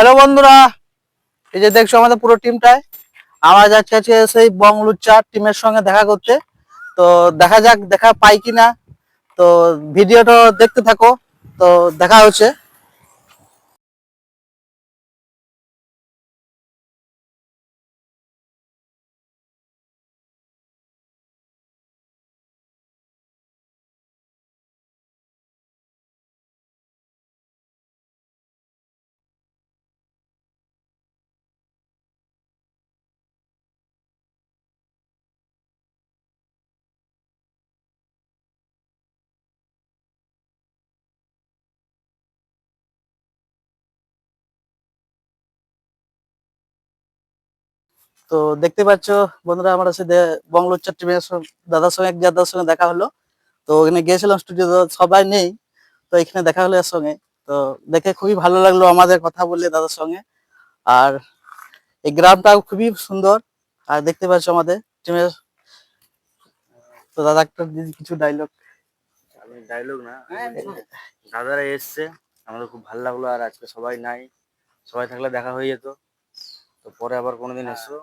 Hello বন্ধুরা, এই যে দেখছো আমাদের পুরো টিমটায় আমরা যাচ্ছি আজকে সেই বং লুচ্চা টিমের সঙ্গে দেখা করতে। তো দেখা যাক দেখা পাই কিনা। তো ভিডিওটা দেখতে থাকো। তো দেখা হচ্ছে। তো দেখতে পাচ্ছ বন্ধুরা, আমরা সাথে বং লুচ্চা টিমের দাদার সঙ্গে এক দাদার সঙ্গে দেখা হলো। তো ওখানে গিয়েছিলাম, স্টুডিও সবাই নেই। তো এখানে দেখা হলো এর সঙ্গে। তো দেখে খুবই ভালো লাগলো আমাদের কথা বললে দাদার সঙ্গে। আর এই গ্রামটাও খুবই সুন্দর। আর দেখতে পাচ্ছ আমাদের টিমের। তো দাদা একটা কিছু ডায়লগ। আমি ডায়লগ না, দাদারা এসছে, আমাদের খুব ভালো লাগলো। আর আজকে সবাই নাই, সবাই থাকলে দেখা হয়ে যেত। তো পরে আবার কোনোদিন এসো,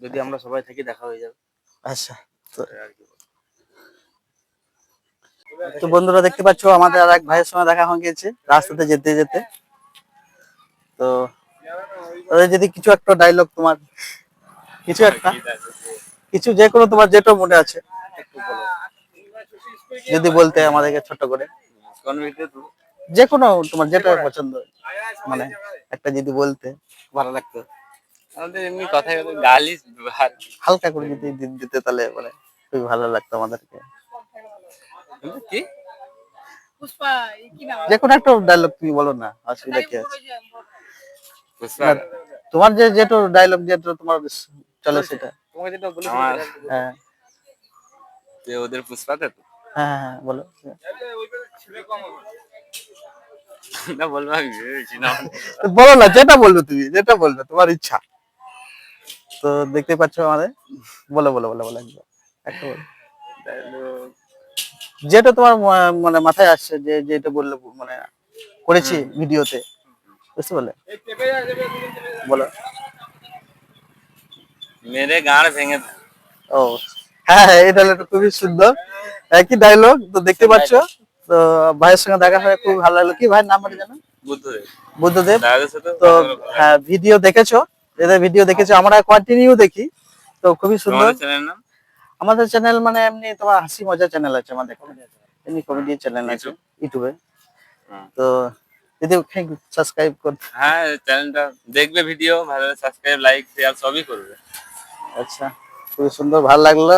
যদি আমরা সবাই থাকি দেখা হয়ে যাবে। আচ্ছা। তো আর কি বলবো। তো বন্ধুরা দেখতে পাচ্ছ আমাদের আর এক ভাইয়ের সঙ্গে দেখা হয়ে গেছে রাস্তাতে যেতে যেতে। তো তাদের যদি কিছু একটা ডায়লগ তোমার, কিছু একটা, কিছু যে কোনো তোমার যেটা মনে আছে একটু বলো। যদি বলতে আমাদেরকে ছোট করে, কোন ভিডিও তো যে কোনো তোমার যেটা পছন্দ, মানে একটা যদি বলতে ভালো লাগতো। আমাদের এমনি কথাই হলো গালি ব্যবহার। হালকা করে যদি দিতে তাহলে মানে খুবই ভালো লাগতো আমাদেরকে। কি যে কোনো একটা ডায়লগ তুমি বলো না, অসুবিধা কি আছে? পুষ্পা? না, তোমার যে যেটা ডায়লগ যেটা তোমার চলে সেটা। তোমাকে যেটা বলেছি, হ্যাঁ যে ওদের পুষ্পাতে তো হ্যাঁ হ্যাঁ বলো। না বলবো, আমি ভেবেছি না। তো বলো না, যেটা বলবে তুমি, যেটা বলবে তোমার ইচ্ছা। তো দেখতে পাচ্ছ আমাদের, বলো বলো বলো বলো একবার, একটা বলো Dialogue, যেটা তোমার মানে মাথায় আসছে, যে যেটা বললে মানে করেছি ভিডিওতে, বুঝতে পারলে? বলো। মেরে গাঁড় ভেঙে দাও। ও হ্যাঁ হ্যাঁ, এই ডায়লগটা খুবই সুন্দর, একই ডায়লগ। তো দেখতে পাচ্ছ। তো ভাইয়ের সঙ্গে দেখা হয়ে খুব ভালো লাগলো। কি ভাইয়ের নাম বলে জানো? বুদ্ধদেব। বুদ্ধদেব। দাদাদের সাথে তো কথা বলে ভালো হ্যাঁ, লাগলো। ভিডিও দেখেছো? এদের ভিডিও দেখেছো, আমরা কন্টিনিউ দেখি। তো খুবই সুন্দর। তোমাদের চ্যানেলের নাম? আমাদের চ্যানেল মানে এমনি তোমার হাসি মজা চ্যানেল আছে আমাদের, এমনি কমেডি চ্যানেল আছে ইউটিউব? ইউটিউবে। হুম। তো যদি সাবস্ক্রাইব করতে। হ্যাঁ, চ্যানেলটা দেখবে, ভিডিও ভালো, সাবস্ক্রাইব লাইক শেয়ার সবই করবে। আচ্ছা, খুবই সুন্দর, ভালো লাগলো।